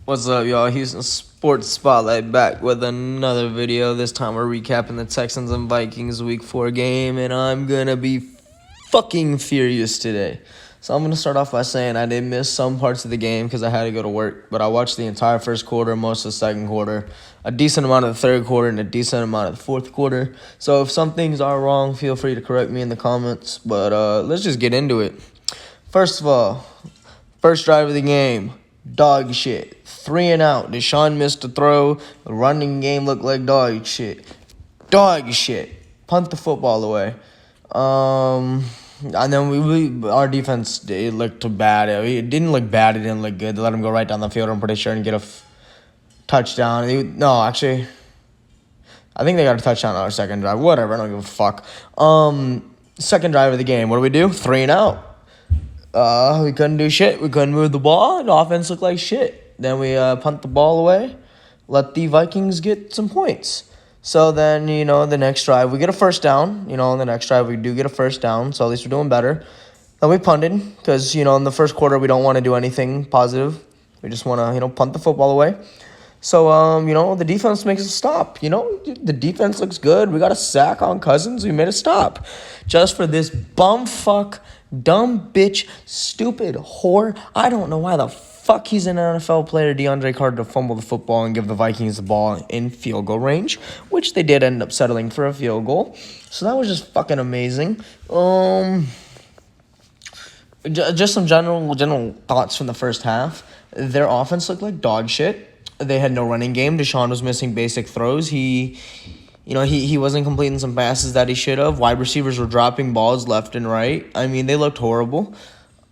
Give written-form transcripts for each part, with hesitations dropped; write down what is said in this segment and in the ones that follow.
What's up, y'all? Houston Sports Spotlight back with another video. This time we're recapping the Texans and Vikings Week 4 game, and I'm gonna be fucking furious today. So I'm gonna start off by saying I did miss some parts of the game because I had to go to work, but I watched the entire first quarter, most of the second quarter, a decent amount of the third quarter, and a decent amount of the fourth quarter. So if some things are wrong, feel free to correct me in the comments, but let's just get into it. First of all, first drive of the game. Dog shit. 3 and out. Deshaun missed a throw. The running game looked like dog shit. Dog shit. Punt the football away. And then our defense, it looked bad. It didn't look bad. It didn't look good. They let him go right down the field, I'm pretty sure, and get a touchdown. No, actually, I think they got a touchdown on our second drive. Whatever. I don't give a fuck. Second drive of the game. What do? 3 and out. We couldn't do shit. We couldn't move the ball. The offense looked like shit. Then we punt the ball away, let the Vikings get some points. So then, the next drive, we get a first down. The next drive, we do get a first down, so at least we're doing better. Then we punted because, in the first quarter, we don't want to do anything positive. We just want to, punt the football away. So, the defense makes a stop. The defense looks good. We got a sack on Cousins. We made a stop. Just for this bumfuck, dumb bitch, stupid whore. I don't know why the fuck he's an NFL player, DeAndre Carter, to fumble the football and give the Vikings the ball in field goal range, which they did end up settling for a field goal. So that was just fucking amazing. Just some general thoughts from the first half. Their offense looked like dog shit. They had no running game. Deshaun was missing basic throws. He wasn't completing some passes that he should have. Wide receivers were dropping balls left and right. I mean, they looked horrible.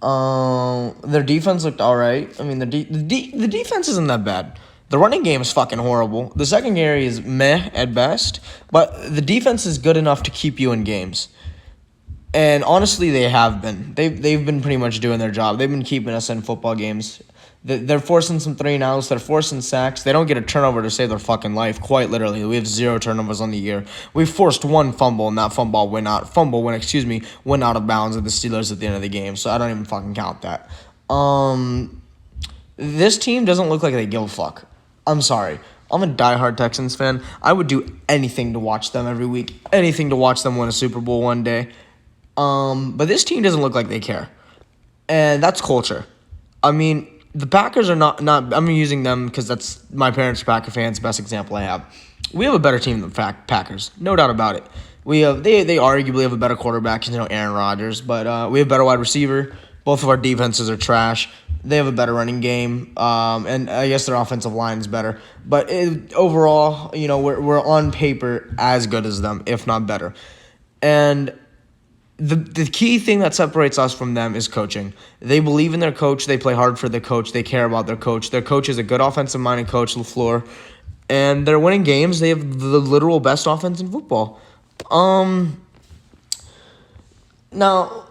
Their defense looked all right. I mean, the defense isn't that bad. The running game is fucking horrible. The secondary is meh at best. But the defense is good enough to keep you in games. And honestly, they have been. They've been pretty much doing their job. They've been keeping us in football games. They're forcing some 3-and-outs. They're forcing sacks. They don't get a turnover to save their fucking life, quite literally. We have 0 turnovers on the year. We forced 1 fumble, and that fumble went out of bounds at the Steelers at the end of the game, so I don't even fucking count that. This team doesn't look like they give a fuck. I'm sorry. I'm a diehard Texans fan. I would do anything to watch them every week, anything to watch them win a Super Bowl one day. But this team doesn't look like they care, and that's culture. I mean, the Packers are not. I'm using them because that's my parents are Packer fans. Best example I have. We have a better team than the Packers, no doubt about it. We have they arguably have a better quarterback, Aaron Rodgers, but we have a better wide receiver. Both of our defenses are trash. They have a better running game, and I guess their offensive line is better. But overall, we're on paper as good as them, if not better. And The key thing that separates us from them is coaching. They believe in their coach. They play hard for their coach. They care about their coach. Their coach is a good offensive-minded coach, LaFleur. And they're winning games. They have the literal best offense in football. Now,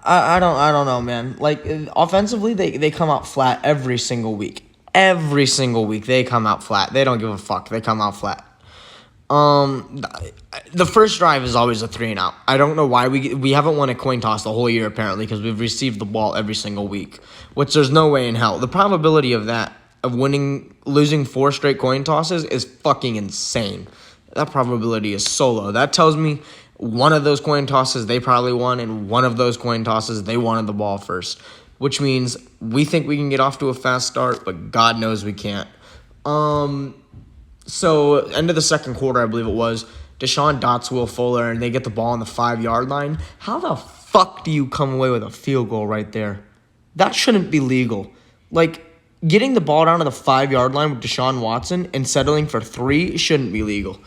I don't know, man. Like, offensively, they come out flat every single week. Every single week, they come out flat. They don't give a fuck. They come out flat. The first drive is always a 3-and-out. I don't know why we haven't won a coin toss the whole year, apparently, because we've received the ball every single week, which there's no way in hell. The probability of losing 4 straight coin tosses is fucking insane. That probability is so low. That tells me one of those coin tosses they probably won, and one of those coin tosses they wanted the ball first, which means we think we can get off to a fast start, but God knows we can't. So, end of the second quarter, I believe it was, Deshaun dots Will Fuller, and they get the ball on the 5-yard line. How the fuck do you come away with a field goal right there? That shouldn't be legal. Like, getting the ball down to the 5-yard line with Deshaun Watson and settling for 3 shouldn't be legal.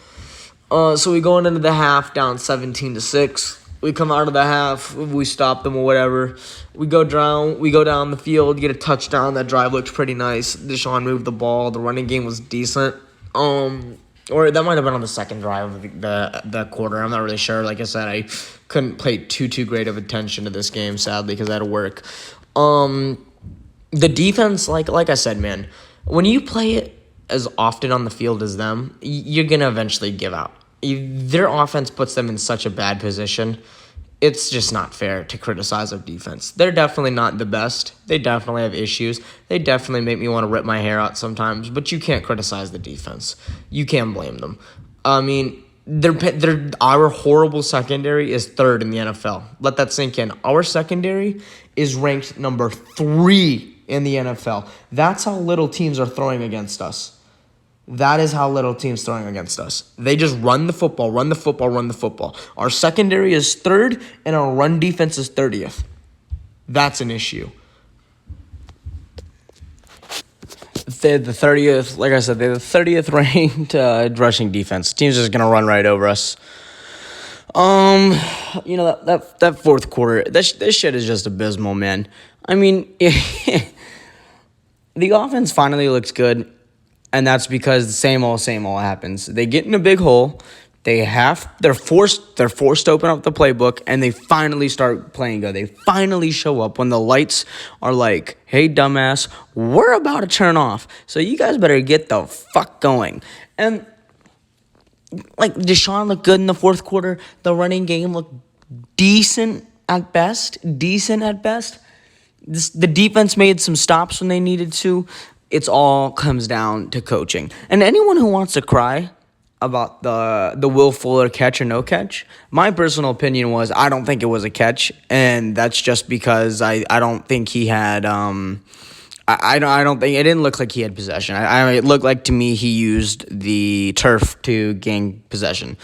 So we go into the half down 17-6. We come out of the half, we stop them or whatever. We go down the field, get a touchdown. That drive looked pretty nice. Deshaun moved the ball. The running game was decent. Or that might have been on the second drive of the quarter. I'm not really sure. Like I said, I couldn't pay too great of attention to this game, sadly, because I had to work. The defense, like I said, man, when you play it as often on the field as them, you're going to eventually give out. Their offense puts them in such a bad position. it's just not fair to criticize our defense. They're definitely not the best. They definitely have issues. They definitely make me want to rip my hair out sometimes, but you can't criticize the defense. You can't blame them. I mean, our horrible secondary is third in the NFL. Let that sink in. Our secondary is ranked number 3 in the NFL. That's how little teams are throwing against us. That is how little teams throwing against us. They just run the football, run the football, run the football. Our secondary is 3rd, and our run defense is 30th. That's an issue. They're the 30th, like I said, they're the 30th ranked rushing defense. The team's just gonna run right over us. That fourth quarter, this shit is just abysmal, man. I mean, the offense finally looks good, and that's because the same old happens. They get in a big hole. They're forced to open up the playbook, and they finally start playing good. They finally show up when the lights are like, hey, dumbass, we're about to turn off, so you guys better get the fuck going. And, like, Deshaun looked good in the fourth quarter. The running game looked decent at best. The defense made some stops when they needed to. It all comes down to coaching. And anyone who wants to cry about the Will Fuller catch or no catch, my personal opinion was I don't think it was a catch, and that's just because I don't think he had I don't think it didn't look like he had possession. It looked like to me he used the turf to gain possession.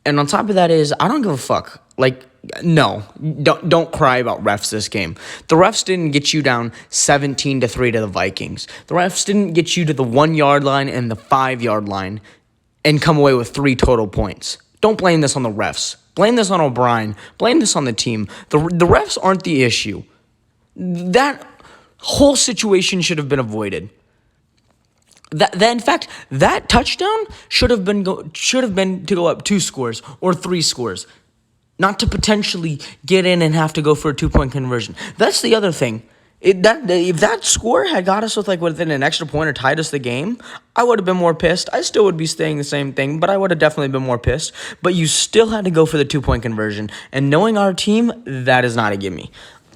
And on top of that is I don't give a fuck. Like, no, don't cry about refs this game. The refs didn't get you down 17-3 to the Vikings. The refs didn't get you to the 1 yard line and the 5 yard line and come away with 3 total points. Don't blame this on the refs. Blame this on O'Brien. Blame this on the team. The refs aren't the issue. That whole situation should have been avoided. In fact, that touchdown should have been to go up 2 scores or 3 scores, not to potentially get in and have to go for a 2-point conversion. That's the other thing. If that score had got us within an extra point or tied us the game, I would have been more pissed. I still would be saying the same thing, but I would have definitely been more pissed. But you still had to go for the 2-point conversion. And knowing our team, that is not a gimme.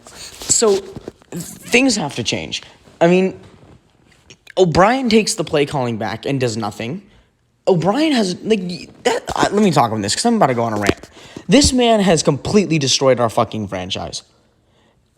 So things have to change. I mean, O'Brien takes the play calling back and does nothing. O'Brien has, let me talk on this because I'm about to go on a rant. This man has completely destroyed our fucking franchise.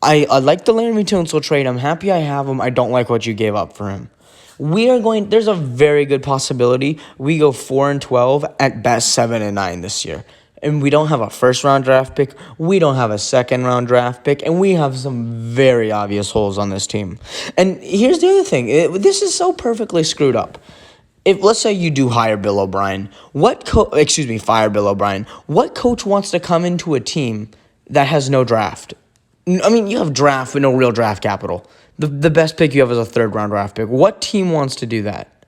I like the Laremy Tunsil trade. I'm happy I have him. I don't like what you gave up for him. There's a very good possibility we go 4-12, at best 7-9 this year. And we don't have a first-round draft pick. We don't have a second-round draft pick. And we have some very obvious holes on this team. And here's the other thing. This is so perfectly screwed up. If, let's say you do hire Bill O'Brien. Fire Bill O'Brien. What coach wants to come into a team that has no draft? I mean, you have draft with no real draft capital. The best pick you have is a 3rd-round draft pick. What team wants to do that?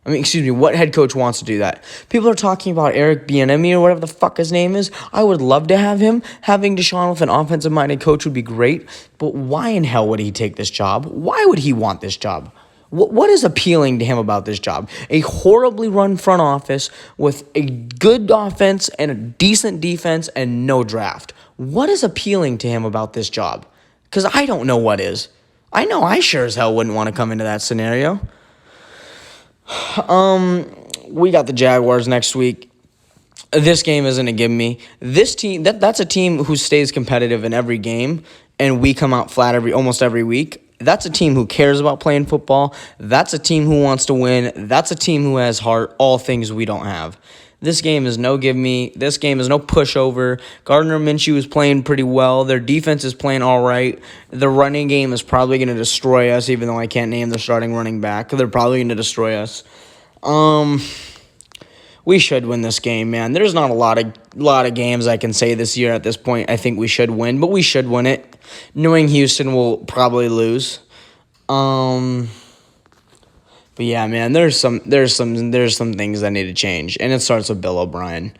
What head coach wants to do that? People are talking about Eric Bieniemy or whatever the fuck his name is. I would love to have him. Having Deshaun with an offensive-minded coach would be great. But why in hell would he take this job? Why would he want this job? What is appealing to him about this job? A horribly run front office with a good offense and a decent defense and no draft. What is appealing to him about this job? Because I don't know what is. I know I sure as hell wouldn't want to come into that scenario. We got the Jaguars next week. This game isn't a gimme. This team, that's a team who stays competitive in every game, and we come out flat almost every week. That's a team who cares about playing football. That's a team who wants to win. That's a team who has heart, all things we don't have. This game is no gimme. This game is no pushover. Gardner Minshew is playing pretty well. Their defense is playing all right. The running game is probably going to destroy us, even though I can't name the starting running back. They're probably going to destroy us. We should win this game, man. There's not a lot of games I can say this year at this point I think we should win, but we should win it. Knowing Houston will probably lose. But yeah, man, there's some things that need to change, and it starts with Bill O'Brien.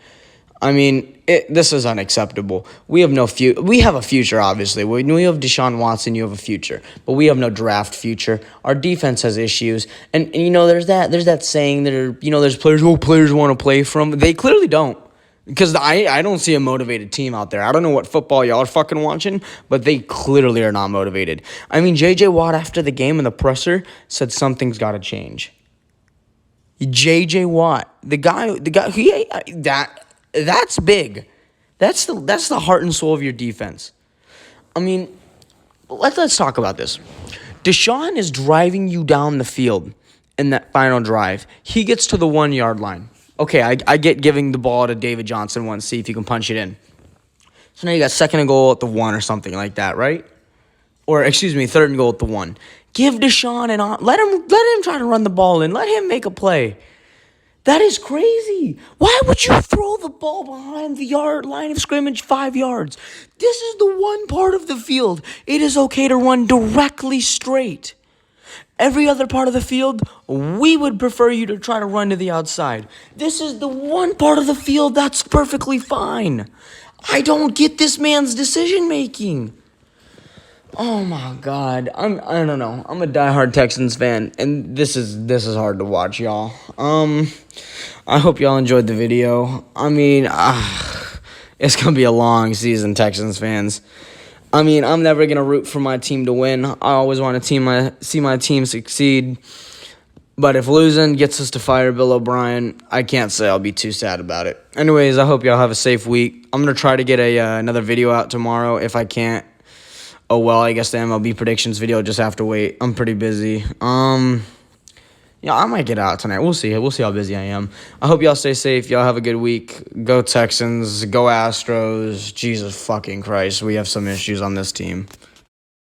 I mean, this is unacceptable. We have we have a future, obviously. When you have Deshaun Watson, you have a future, but we have no draft future. Our defense has issues, and there's that saying that there's players want to play from. They clearly don't. Because I don't see a motivated team out there. I don't know what football y'all are fucking watching, but they clearly are not motivated. I mean, J.J. Watt after the game in the presser said something's got to change. J.J. Watt, the guy, that's big. That's the heart and soul of your defense. I mean, let's talk about this. Deshaun is driving you down the field in that final drive. He gets to the 1 yard line. Okay, I get giving the ball to David Johnson once, see if you can punch it in. So now you got 2nd and goal at the 1 or something like that, right? Or, excuse me, 3rd and goal at the 1. Give Deshaun let him try to run the ball in. Let him make a play. That is crazy. Why would you throw the ball behind the line of scrimmage 5 yards? This is the one part of the field it is okay to run directly straight. Every other part of the field, we would prefer you to try to run to the outside. This is the one part of the field that's perfectly fine. I don't get this man's decision making. Oh my God, I don't know. I'm a diehard Texans fan, and this is hard to watch, y'all. I hope y'all enjoyed the video. I mean, it's gonna be a long season, Texans fans. I mean, I'm never gonna root for my team to win. I always want to see my team succeed. But if losing gets us to fire Bill O'Brien, I can't say I'll be too sad about it. Anyways, I hope y'all have a safe week. I'm gonna try to get another video out tomorrow. If I can't, oh well. I guess the MLB predictions video just have to wait. I'm pretty busy. Yeah, I might get out tonight. We'll see. We'll see how busy I am. I hope y'all stay safe. Y'all have a good week. Go Texans. Go Astros. Jesus fucking Christ. We have some issues on this team.